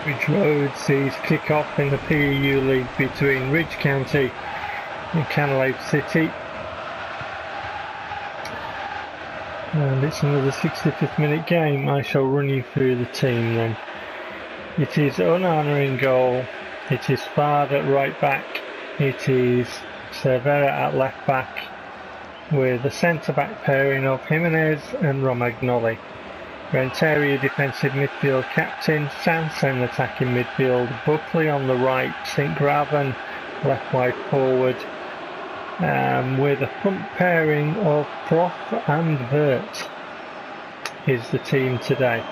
Ridge Road sees kick-off in the PEU League between Ridge County and Canalave City. And it's another 65th minute game. I shall run you through the team then. It is Onana in goal. It is Fard at right back. It is Cervera at left back, with a centre-back pairing of Jimenez and Romagnoli. Renteria defensive midfield captain, Sanson attacking midfield, Buckley on the right, St Graven left wide forward, with a front pairing of Prof and Vert is the team today.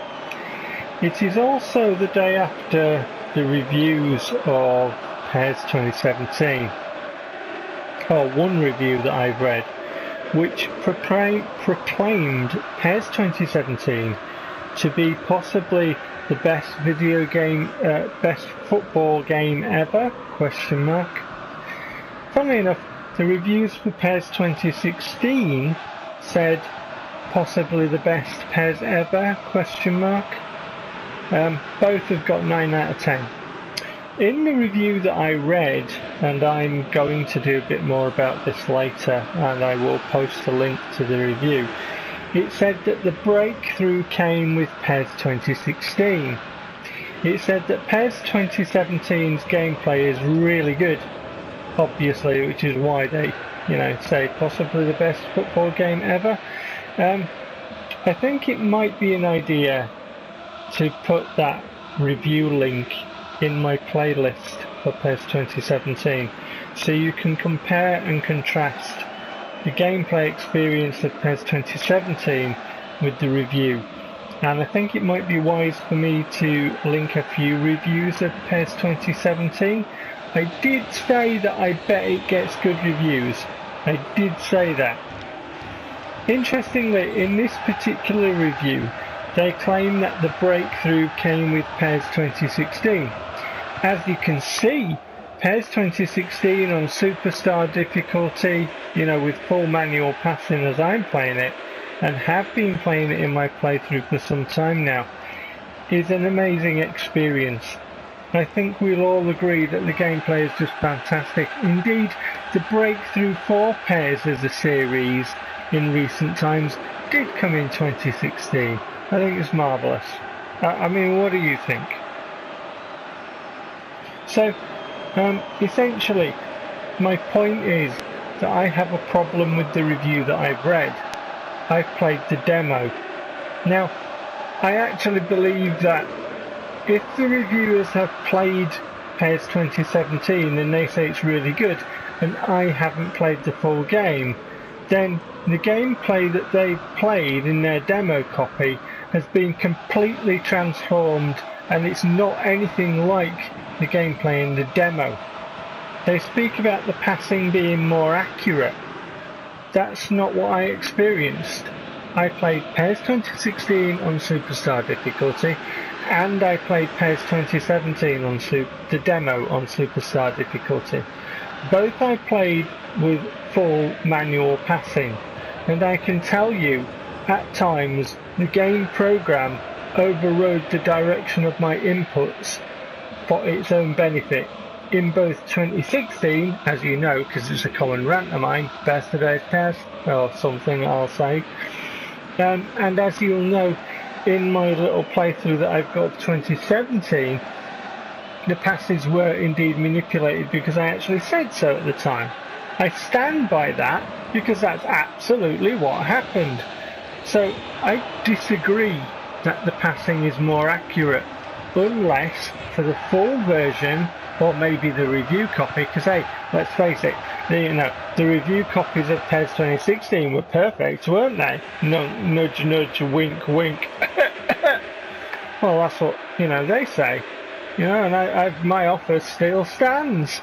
It is also the day after the reviews of PES 2017, or one review that I've read, which proclaimed PES 2017 to be possibly the best video game, best football game ever, ? Funnily enough, the reviews for PES 2016 said possibly the best PES ever, ? Both have got 9 out of 10. In the review that I read, and I'm going to do a bit more about this later, and I will post a link to the review, it said that the breakthrough came with PES 2016. It said that PES 2017's gameplay is really good, obviously, which is why they, say possibly the best football game ever. I think it might be an idea to put that review link in my playlist for PES 2017, so you can compare and contrast the gameplay experience of PES 2017 with the review. And I think it might be wise for me to link a few reviews of PES 2017. I did say that I bet it gets good reviews. I did say that. Interestingly, in this particular review, they claim that the breakthrough came with PES 2016. As you can see, PES 2016 on Superstar difficulty, with full manual passing as I'm playing it, and have been playing it in my playthrough for some time now, is an amazing experience. I think we'll all agree that the gameplay is just fantastic. Indeed, the breakthrough for PES as a series in recent times did come in 2016. I think it's marvellous. I mean, what do you think? So, essentially, my point is that I have a problem with the review that I've read. I've played the demo. Now, I actually believe that if the reviewers have played PES 2017 and they say it's really good, and I haven't played the full game, then the gameplay that they've played in their demo copy has been completely transformed, and it's not anything like the gameplay in the demo. They speak about the passing being more accurate. That's not what I experienced. I played PES 2016 on Superstar difficulty, and I played PES 2017 on the demo on Superstar difficulty. Both I played with full manual passing, and I can tell you, at times, the game program overrode the direction of my inputs for its own benefit. In both 2016, as you know, because it's a common rant of mine, best today's PES, or something I'll say, and as you'll know, in my little playthrough that I've got of 2017, the passes were indeed manipulated because I actually said so at the time. I stand by that because that's absolutely what happened. So I disagree that the passing is more accurate, unless for the full version, or maybe the review copy, because hey, let's face it, the review copies of PES 2016 were perfect, weren't they? No, nudge nudge, wink wink. Well, that's what they say, and my offer still stands.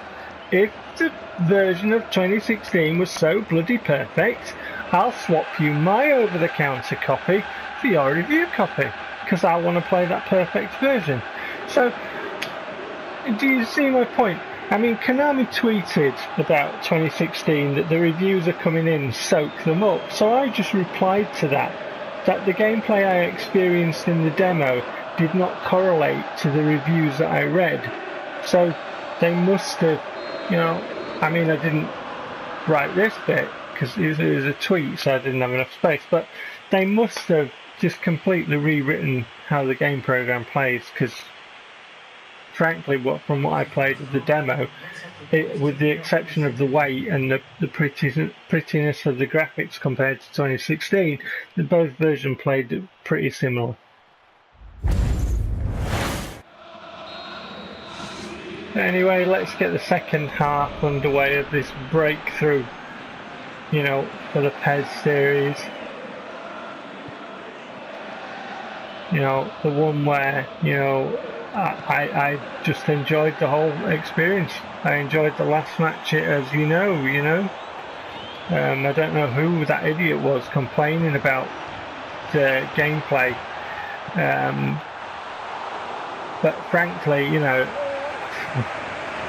If the version of 2016 was so bloody perfect, I'll swap you my over-the-counter copy for your review copy, because I want to play that perfect version. So, do you see my point? I mean, Konami tweeted about 2016 that the reviews are coming in, soak them up. So I just replied to that the gameplay I experienced in the demo did not correlate to the reviews that I read. So they must have, you know, I mean, I didn't write this bit because it was a tweet, so I didn't have enough space, but they must have just completely rewritten how the game program plays, because frankly, from what I played of the demo, with the exception of the weight and the prettiness of the graphics compared to 2016, both versions played pretty similar. Anyway, let's get the second half underway of this breakthrough, you know, for the PES series. You know, the one where, you know, I just enjoyed the whole experience. I enjoyed the last match, as you know. I don't know who that idiot was complaining about the gameplay. But frankly, you know,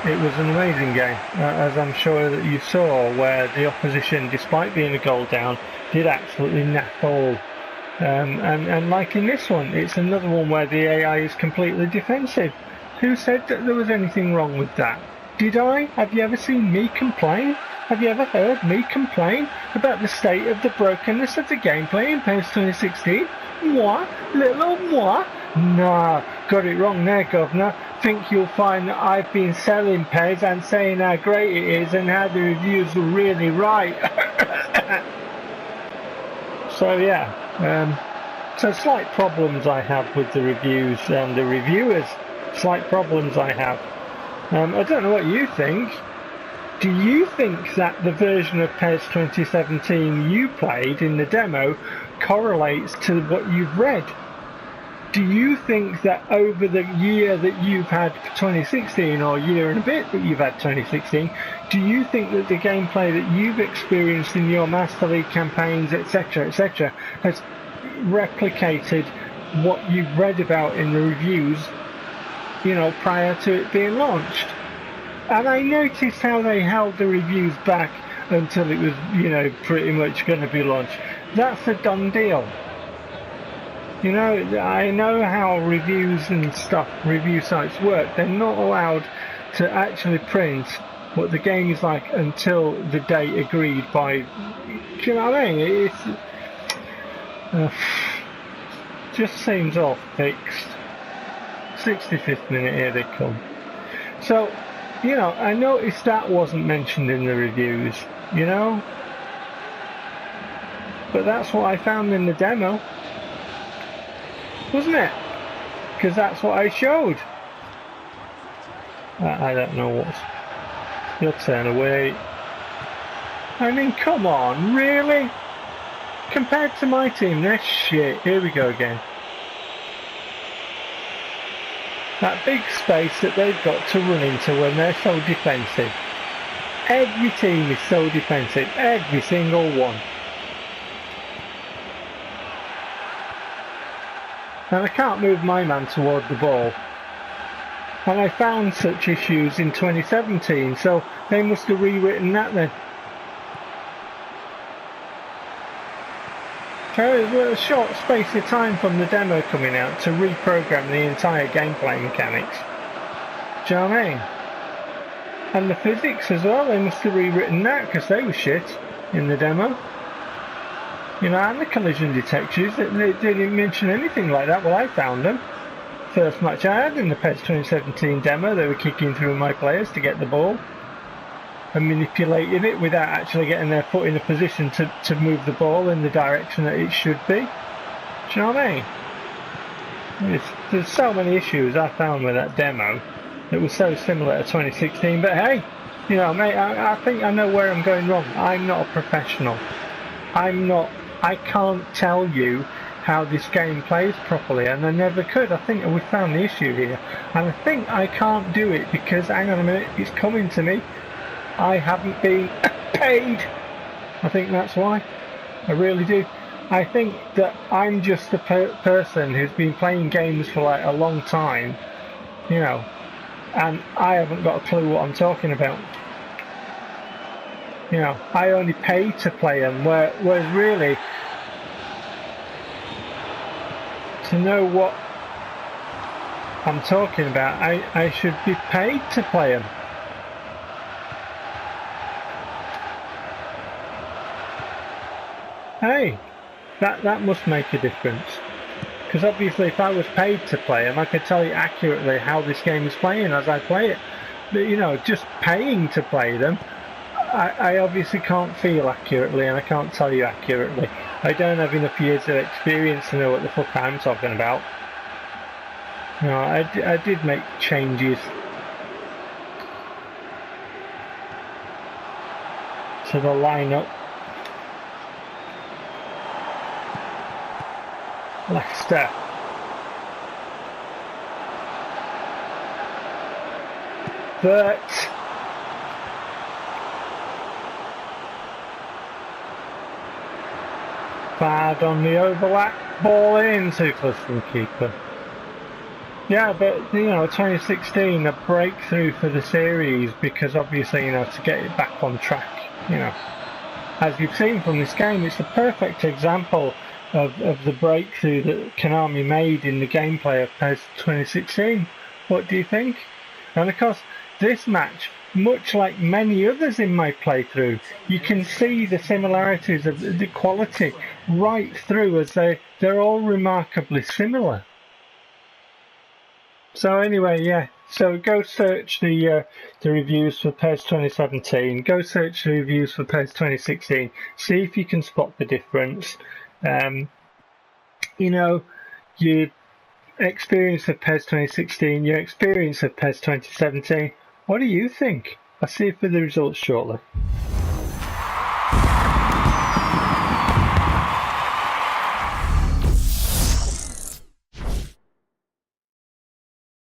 it was an amazing game, as I'm sure that you saw, where the opposition, despite being a goal down, did absolutely naff all. And like in this one, it's another one where the AI is completely defensive. Who said that there was anything wrong with that? Did I? Have you ever seen me complain? Have you ever heard me complain about the state of the brokenness of the gameplay in PES 2016? Moi? Little moi? Nah, got it wrong there, governor. Think you'll find that I've been selling PES and saying how great it is and how the reviews were really right. So yeah, so slight problems I have with the reviews and the reviewers. Slight problems I have. I don't know what you think. Do you think that the version of PES 2017 you played in the demo correlates to what you've read? Do you think that over the year that you've had 2016, or year and a bit that you've had 2016, do you think that the gameplay that you've experienced in your Master League campaigns, etc., has replicated what you've read about in the reviews, you know, prior to it being launched? And I noticed how they held the reviews back until it was, you know, pretty much going to be launched. That's a done deal. You know, I know how reviews and stuff, review sites work. They're not allowed to actually print what the game is like until the date agreed by, do you know what I mean? It's just seems all fixed. 65th minute, here they come. So, you know, I noticed that wasn't mentioned in the reviews, you know? But that's what I found in the demo, wasn't it? Because that's what I showed. I don't know what's... You'll turn away. I mean, come on, really? Compared to my team, they're shit. Here we go again. That big space that they've got to run into when they're so defensive. Every team is so defensive. Every single one. And I can't move my man toward the ball. And I found such issues in 2017, so they must have rewritten that then. So it was a short space of time from the demo coming out to reprogram the entire gameplay mechanics. Do you know what I mean? And the physics as well, they must have rewritten that because they were shit in the demo. You know, and the collision detectors, they didn't mention anything like that. Well, I found them. First match I had in the PES 2017 demo, they were kicking through my players to get the ball and manipulating it without actually getting their foot in a position to move the ball in the direction that it should be. Do you know what I mean? There's so many issues I found with that demo that was so similar to 2016, but hey, you know, mate, I think I know where I'm going wrong. I'm not a professional. I can't tell you how this game plays properly, and I never could. I think we found the issue here, and I think I can't do it because, hang on a minute, it's coming to me. I haven't been paid. I think that's why. I really do. I think that I'm just a person who's been playing games for like a long time, you know, and I haven't got a clue what I'm talking about. You know, I only pay to play them, whereas really, to know what I'm talking about. I should be paid to play them. Hey, that must make a difference. Because obviously if I was paid to play them, I could tell you accurately how this game is playing as I play it. But, you know, just paying to play them, I obviously can't feel accurately and I can't tell you accurately. I don't have enough years of experience to know what the fuck I'm talking about. No, I did make changes to the lineup. Leicester. But bad on the overlap, ball into the keeper. Yeah, but you know, 2016, a breakthrough for the series because obviously, you know, to get it back on track, you know, as you've seen from this game, it's a perfect example of the breakthrough that Konami made in the gameplay of PES 2016. What do you think? And of course, this match, much like many others in my playthrough, you can see the similarities of the quality right through as they're all remarkably similar. So anyway, yeah. So go search the reviews for PES 2017. Go search the reviews for PES 2016. See if you can spot the difference. You know, your experience of PES 2016, your experience of PES 2017. What do you think? I'll see you for the results shortly.